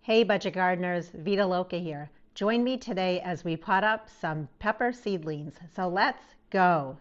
Hey budget gardeners, Vita Loca here. Join me today as we pot up some pepper seedlings. So let's go.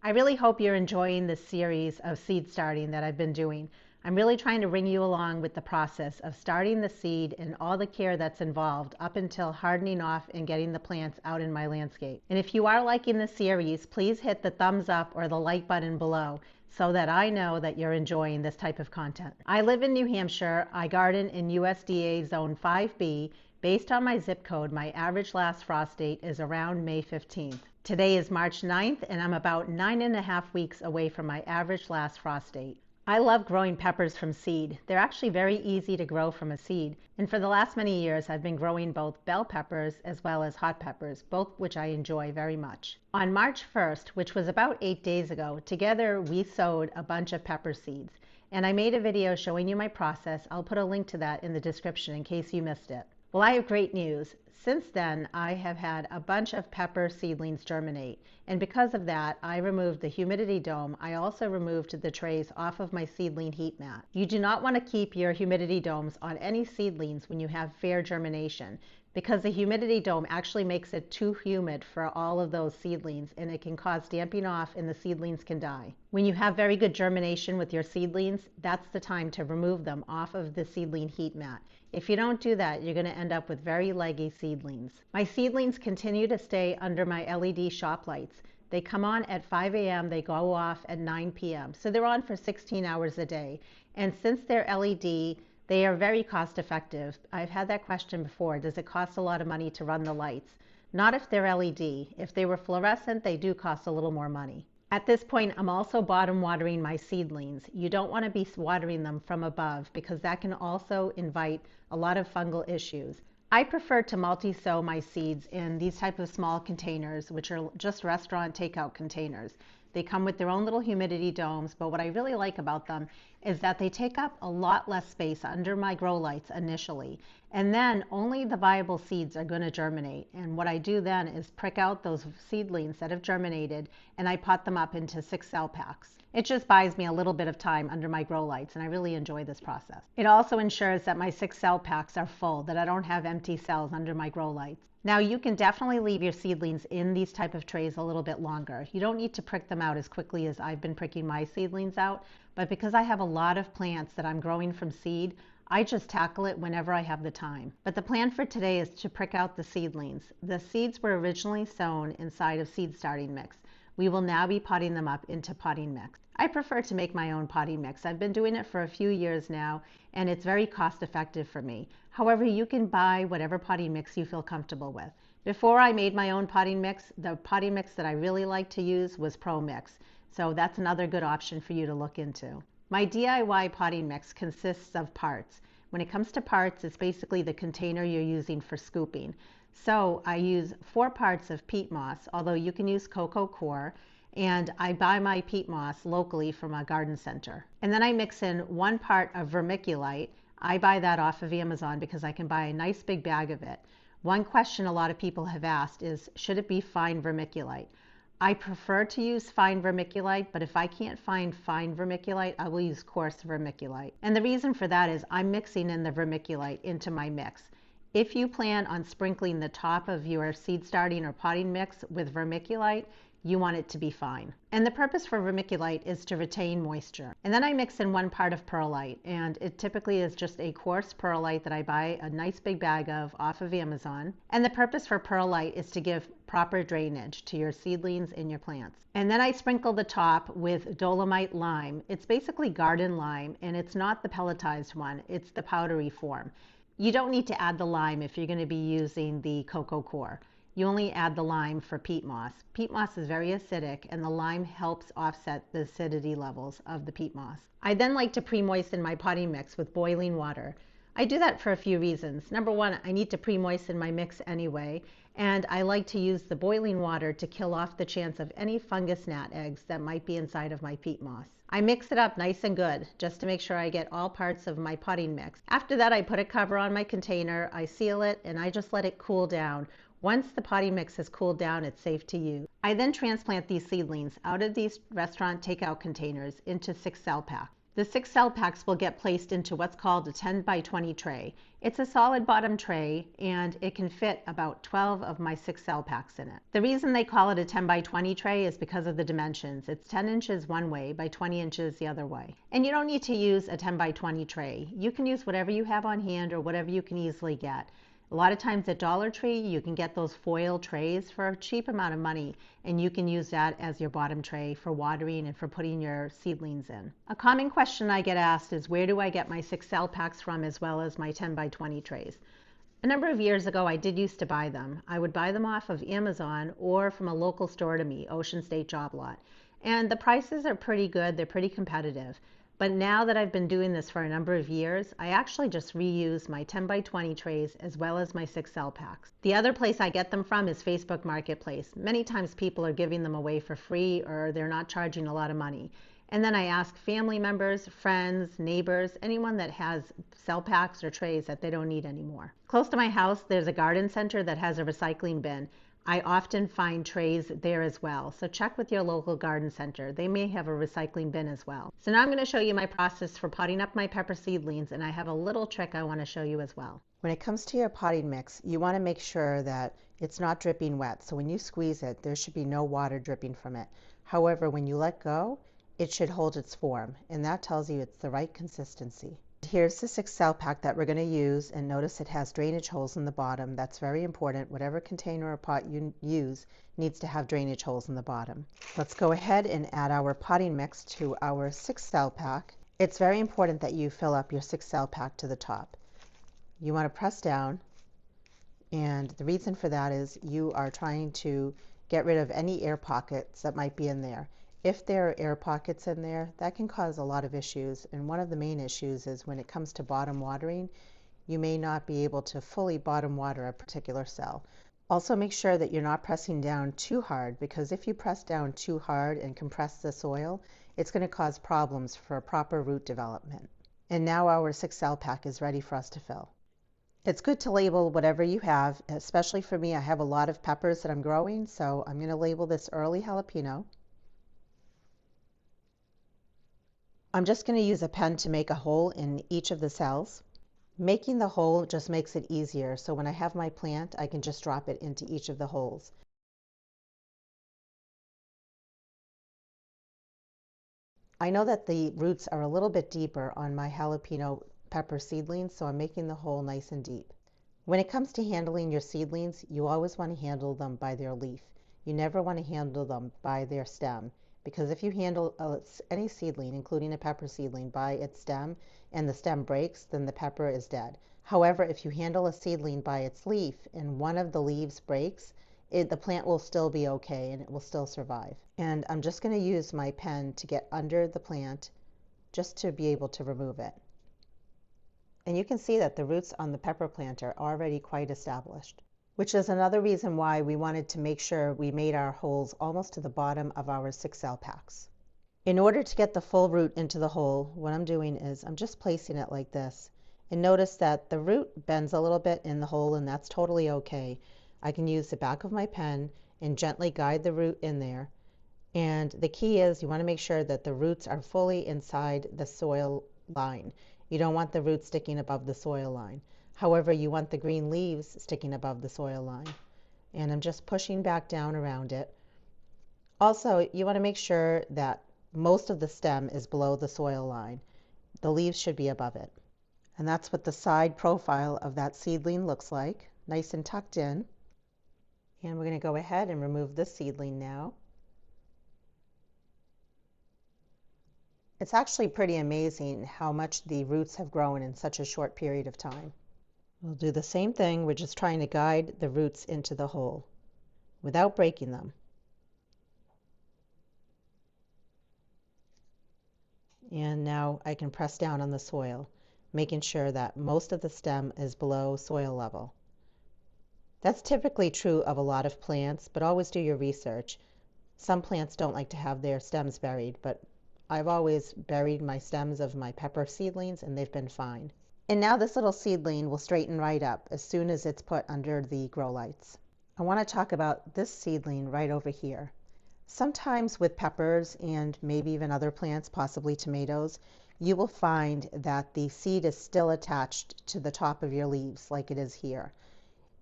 I really hope you're enjoying this series of seed starting that I've been doing. I'm really trying to bring you along with the process of starting the seed and all the care that's involved up until hardening off and getting the plants out in my landscape. And if you are liking the series, please hit the thumbs up or the like button below so that I know that you're enjoying this type of content. I live in New Hampshire. I garden in USDA Zone 5B. Based on my zip code, my average last frost date is around May 15th. Today is March 9th, and I'm about 9.5 weeks away from my average last frost date. I love growing peppers from seed. They're actually very easy to grow from a seed. And for the last many years, I've been growing both bell peppers as well as hot peppers, both which I enjoy very much. On March 1st, which was about 8 days ago, together we sowed a bunch of pepper seeds. And I made a video showing you my process. I'll put a link to that in the description in case you missed it. Well, I have great news. Since then, I have had a bunch of pepper seedlings germinate. And because of that, I removed the humidity dome. I also removed the trays off of my seedling heat mat. You do not want to keep your humidity domes on any seedlings when you have fair germination, because the humidity dome actually makes it too humid for all of those seedlings, and it can cause damping off and the seedlings can die. When you have very good germination with your seedlings, that's the time to remove them off of the seedling heat mat. If you don't do that, you're going to end up with very leggy seedlings. My seedlings continue to stay under my LED shop lights. They come on at 5 a.m., they go off at 9 p.m. So they're on for 16 hours a day. And since they're LED, they are very cost effective. I've had that question before. Does it cost a lot of money to run the lights? Not if they're LED. If they were fluorescent, they do cost a little more money. At this point, I'm also bottom watering my seedlings. You don't want to be watering them from above because that can also invite a lot of fungal issues. I prefer to multi-sow my seeds in these type of small containers, which are just restaurant takeout containers. They come with their own little humidity domes, but what I really like about them is that they take up a lot less space under my grow lights initially. And then only the viable seeds are going to germinate. And what I do then is prick out those seedlings that have germinated and I pot them up into 6 cell packs. It just buys me a little bit of time under my grow lights, and I really enjoy this process. It also ensures that my 6 cell packs are full, that I don't have empty cells under my grow lights. Now you can definitely leave your seedlings in these type of trays a little bit longer. You don't need to prick them out as quickly as I've been pricking my seedlings out, but because I have a lot of plants that I'm growing from seed, I just tackle it whenever I have the time. But the plan for today is to prick out the seedlings. The seeds were originally sown inside of seed starting mix. We will now be potting them up into potting mix. I prefer to make my own potting mix. I've been doing it for a few years now, and it's very cost effective for me. However, you can buy whatever potting mix you feel comfortable with. Before I made my own potting mix, the potting mix that I really like to use was Pro Mix. So that's another good option for you to look into. My DIY potting mix consists of parts. When it comes to parts, it's basically the container you're using for scooping. So I use 4 parts of peat moss, although you can use cocoa coir, and I buy my peat moss locally from a garden center. And then I mix in 1 part of vermiculite. I buy that off of Amazon because I can buy a nice big bag of it. One question a lot of people have asked is, should it be fine vermiculite? I prefer to use fine vermiculite, but if I can't find fine vermiculite, I will use coarse vermiculite. And the reason for that is I'm mixing in the vermiculite into my mix. If you plan on sprinkling the top of your seed starting or potting mix with vermiculite, you want it to be fine. And the purpose for vermiculite is to retain moisture. And then I mix in 1 part of perlite, and it typically is just a coarse perlite that I buy a nice big bag of off of Amazon. And the purpose for perlite is to give proper drainage to your seedlings and your plants. And then I sprinkle the top with dolomite lime. It's basically garden lime, and it's not the pelletized one, it's the powdery form. You don't need to add the lime if you're going to be using the cocoa coir. You only add the lime for peat moss. Peat moss is very acidic, and the lime helps offset the acidity levels of the peat moss. I then like to pre-moisten my potting mix with boiling water. I do that for a few reasons. Number one, I need to pre-moisten my mix anyway, and I like to use the boiling water to kill off the chance of any fungus gnat eggs that might be inside of my peat moss. I mix it up nice and good just to make sure I get all parts of my potting mix. After that, I put a cover on my container, I seal it, and I just let it cool down. Once the potting mix has cooled down, it's safe to use. I then transplant these seedlings out of these restaurant takeout containers into 6 cell packs. The 6 cell packs will get placed into what's called a 10 by 20 tray. It's a solid bottom tray and it can fit about 12 of my 6 cell packs in it. The reason they call it a 10 by 20 tray is because of the dimensions. It's 10 inches one way by 20 inches the other way. And you don't need to use a 10 by 20 tray. You can use whatever you have on hand or whatever you can easily get. A lot of times at Dollar Tree, you can get those foil trays for a cheap amount of money, and you can use that as your bottom tray for watering and for putting your seedlings in. A common question I get asked is, where do I get my 6 cell packs from as well as my 10 by 20 trays? A number of years ago, I did used to buy them. I would buy them off of Amazon or from a local store to me, Ocean State Job Lot. And the prices are pretty good, they're pretty competitive. But now that I've been doing this for a number of years, I actually just reuse my 10 by 20 trays as well as my 6 cell packs. The other place I get them from is Facebook Marketplace. Many times people are giving them away for free or they're not charging a lot of money. And then I ask family members, friends, neighbors, anyone that has cell packs or trays that they don't need anymore. Close to my house, there's a garden center that has a recycling bin. I often find trays there as well. So check with your local garden center. They may have a recycling bin as well. So now I'm going to show you my process for potting up my pepper seedlings, and I have a little trick I want to show you as well. When it comes to your potting mix, you want to make sure that it's not dripping wet. So when you squeeze it, there should be no water dripping from it. However, when you let go, it should hold its form, and that tells you it's the right consistency. Here's the 6 cell pack that we're going to use, and notice it has drainage holes in the bottom. That's very important. Whatever container or pot you use needs to have drainage holes in the bottom. Let's go ahead and add our potting mix to our 6 cell pack. It's very important that you fill up your 6 cell pack to the top. You want to press down, and the reason for that is you are trying to get rid of any air pockets that might be in there. If there are air pockets in there, that can cause a lot of issues, and one of the main issues is when it comes to bottom watering, you may not be able to fully bottom water a particular cell. Also make sure that you're not pressing down too hard, because if you press down too hard and compress the soil, it's going to cause problems for proper root development. And now our 6 cell pack is ready for us to fill. It's good to label whatever you have, especially for me. I have a lot of peppers that I'm growing, so I'm going to label this early jalapeno. I'm just going to use a pen to make a hole in each of the cells. Making the hole just makes it easier, so when I have my plant, I can just drop it into each of the holes. I know that the roots are a little bit deeper on my jalapeno pepper seedlings, so I'm making the hole nice and deep. When it comes to handling your seedlings, you always want to handle them by their leaf. You never want to handle them by their stem, because if you handle any seedling, including a pepper seedling, by its stem and the stem breaks, then the pepper is dead. However, if you handle a seedling by its leaf and one of the leaves breaks, the plant will still be okay and it will still survive. And I'm just going to use my pen to get under the plant just to be able to remove it. And you can see that the roots on the pepper plant are already quite established, which is another reason why we wanted to make sure we made our holes almost to the bottom of our 6 cell packs. In order to get the full root into the hole, what I'm doing is I'm just placing it like this. And notice that the root bends a little bit in the hole, and that's totally okay. I can use the back of my pen and gently guide the root in there. And the key is you want to make sure that the roots are fully inside the soil line. You don't want the roots sticking above the soil line. However, you want the green leaves sticking above the soil line. And I'm just pushing back down around it. Also, you want to make sure that most of the stem is below the soil line. The leaves should be above it. And that's what the side profile of that seedling looks like, nice and tucked in. And we're going to go ahead and remove this seedling now. It's actually pretty amazing how much the roots have grown in such a short period of time. We'll do the same thing. We're just trying to guide the roots into the hole without breaking them. And now I can press down on the soil, making sure that most of the stem is below soil level. That's typically true of a lot of plants, but always do your research. Some plants don't like to have their stems buried, but I've always buried my stems of my pepper seedlings and they've been fine. And now this little seedling will straighten right up as soon as it's put under the grow lights. I want to talk about this seedling right over here. Sometimes with peppers and maybe even other plants, possibly tomatoes, you will find that the seed is still attached to the top of your leaves like it is here.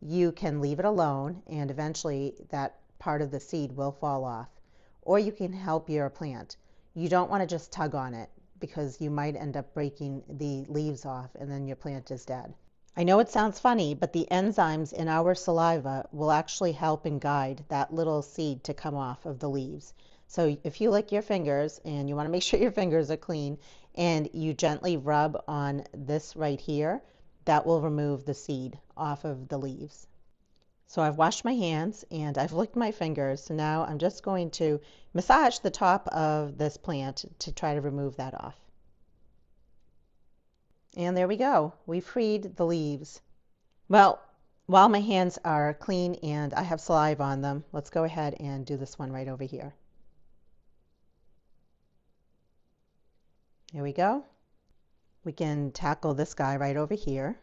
You can leave it alone and eventually that part of the seed will fall off. Or you can help your plant. You don't want to just tug on it because you might end up breaking the leaves off and then your plant is dead. I know it sounds funny, but the enzymes in our saliva will actually help and guide that little seed to come off of the leaves. So if you lick your fingers, and you want to make sure your fingers are clean, and you gently rub on this right here, that will remove the seed off of the leaves. So I've washed my hands and I've licked my fingers. So now I'm just going to massage the top of this plant to try to remove that off. And there we go. We freed the leaves. Well, while my hands are clean and I have saliva on them, let's go ahead and do this one right over here. There we go. We can tackle this guy right over here.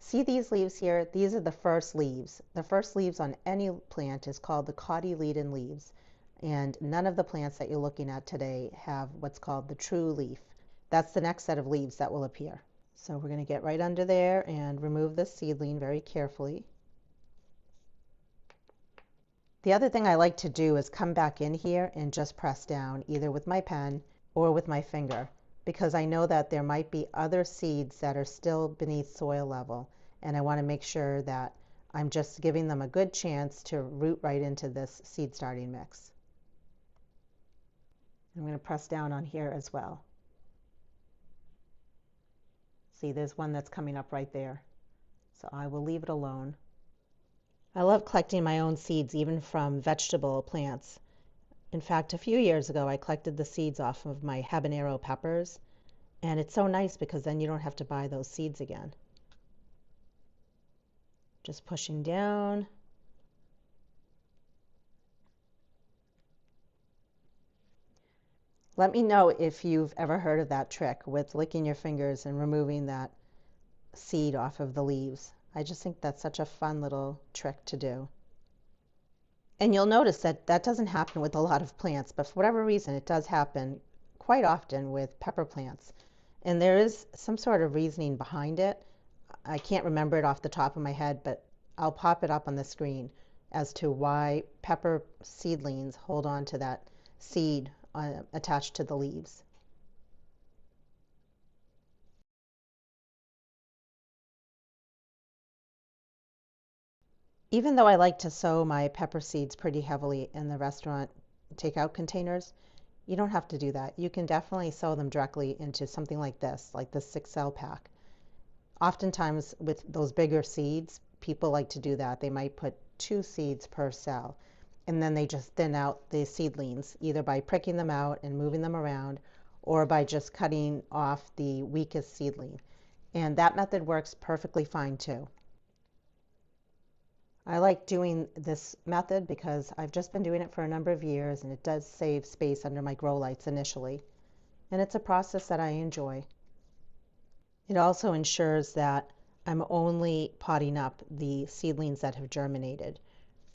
See these leaves here? These are the first leaves. The first leaves on any plant is called the cotyledon leaves. And none of the plants that you're looking at today have what's called the true leaf. That's the next set of leaves that will appear. So we're going to get right under there and remove this seedling very carefully. The other thing I like to do is come back in here and just press down either with my pen or with my finger, because I know that there might be other seeds that are still beneath soil level, and I want to make sure that I'm just giving them a good chance to root right into this seed starting mix. I'm going to press down on here as well. See, there's one that's coming up right there. So I will leave it alone. I love collecting my own seeds, even from vegetable plants. In fact, a few years ago, I collected the seeds off of my habanero peppers. And it's so nice because then you don't have to buy those seeds again. Just pushing down. Let me know if you've ever heard of that trick with licking your fingers and removing that seed off of the leaves. I just think that's such a fun little trick to do. And you'll notice that that doesn't happen with a lot of plants, but for whatever reason, it does happen quite often with pepper plants. And there is some sort of reasoning behind it. I can't remember it off the top of my head, but I'll pop it up on the screen as to why pepper seedlings hold on to that seed attached to the leaves. Even though I like to sow my pepper seeds pretty heavily in the restaurant takeout containers, you don't have to do that. You can definitely sow them directly into something like this 6-cell pack. Oftentimes with those bigger seeds, people like to do that. They might put 2 seeds per cell, and then they just thin out the seedlings, either by pricking them out and moving them around, or by just cutting off the weakest seedling. And that method works perfectly fine too. I like doing this method because I've just been doing it for a number of years, and it does save space under my grow lights initially. And it's a process that I enjoy. It also ensures that I'm only potting up the seedlings that have germinated,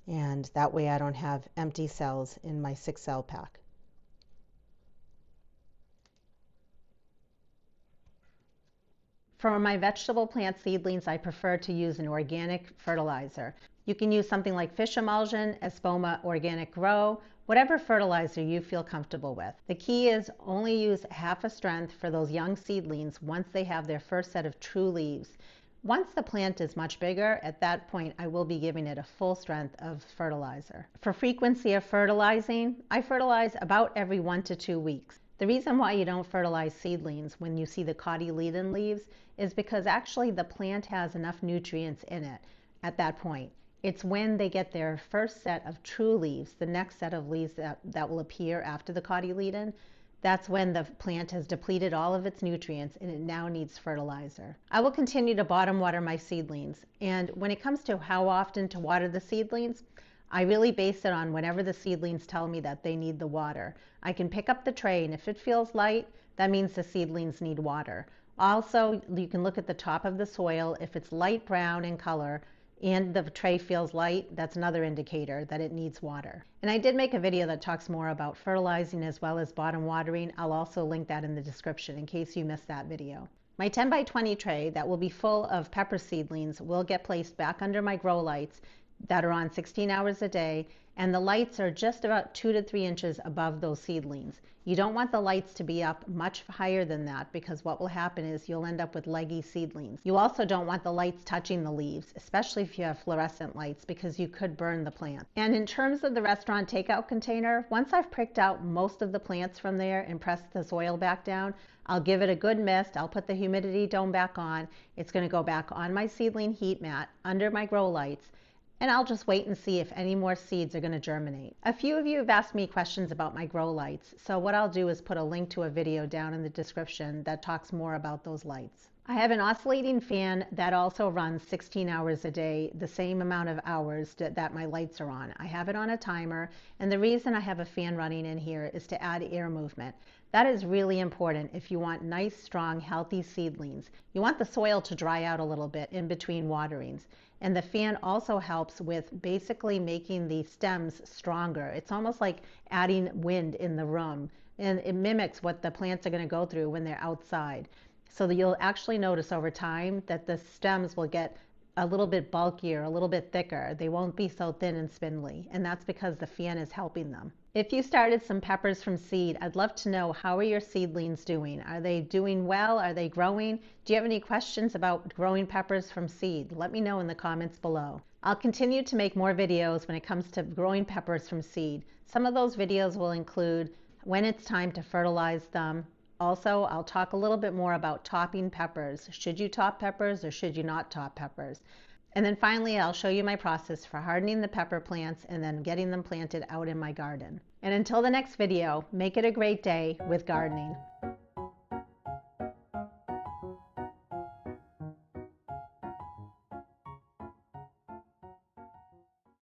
and that way I don't have empty cells in my 6-cell pack. For my vegetable plant seedlings, I prefer to use an organic fertilizer. You can use something like fish emulsion, Espoma Organic Grow, whatever fertilizer you feel comfortable with. The key is only use half a strength for those young seedlings once they have their first set of true leaves. Once the plant is much bigger, at that point I will be giving it a full strength of fertilizer. For frequency of fertilizing, I fertilize about every 1 to 2 weeks. The reason why you don't fertilize seedlings when you see the cotyledon leaves is because actually the plant has enough nutrients in it at that point. It's when they get their first set of true leaves, the next set of leaves that will appear after the cotyledon, that's when the plant has depleted all of its nutrients and it now needs fertilizer. I will continue to bottom water my seedlings, and when it comes to how often to water the seedlings, I really base it on whenever the seedlings tell me that they need the water. I can pick up the tray, and if it feels light, that means the seedlings need water. Also, you can look at the top of the soil. If it's light brown in color and the tray feels light, that's another indicator that it needs water. And I did make a video that talks more about fertilizing as well as bottom watering. I'll also link that in the description in case you missed that video. My 10 by 20 tray that will be full of pepper seedlings will get placed back under my grow lights that are on 16 hours a day, and the lights are just about 2 to 3 inches above those seedlings. You don't want the lights to be up much higher than that, because what will happen is you'll end up with leggy seedlings. You also don't want the lights touching the leaves, especially if you have fluorescent lights, because you could burn the plant. And in terms of the restaurant takeout container, once I've pricked out most of the plants from there and pressed the soil back down, I'll give it a good mist. I'll put the humidity dome back on. It's going to go back on my seedling heat mat under my grow lights, and I'll just wait and see if any more seeds are going to germinate. A few of you have asked me questions about my grow lights, so what I'll do is put a link to a video down in the description that talks more about those lights. I have an oscillating fan that also runs 16 hours a day, the same amount of hours that my lights are on. I have it on a timer, and the reason I have a fan running in here is to add air movement. That is really important if you want nice, strong, healthy seedlings. You want the soil to dry out a little bit in between waterings. And the fan also helps with basically making the stems stronger. It's almost like adding wind in the room, and it mimics what the plants are going to go through when they're outside. So that you'll actually notice over time that the stems will get a little bit bulkier, a little bit thicker. They won't be so thin and spindly, and that's because the fan is helping them. If you started some peppers from seed, I'd love to know, how are your seedlings doing? Are they doing well? Are they growing? Do you have any questions about growing peppers from seed? Let me know in the comments below. I'll continue to make more videos when it comes to growing peppers from seed. Some of those videos will include when it's time to fertilize them. Also, I'll talk a little bit more about topping peppers. Should you top peppers or should you not top peppers? And then finally, I'll show you my process for hardening the pepper plants and then getting them planted out in my garden. And until the next video, make it a great day with gardening.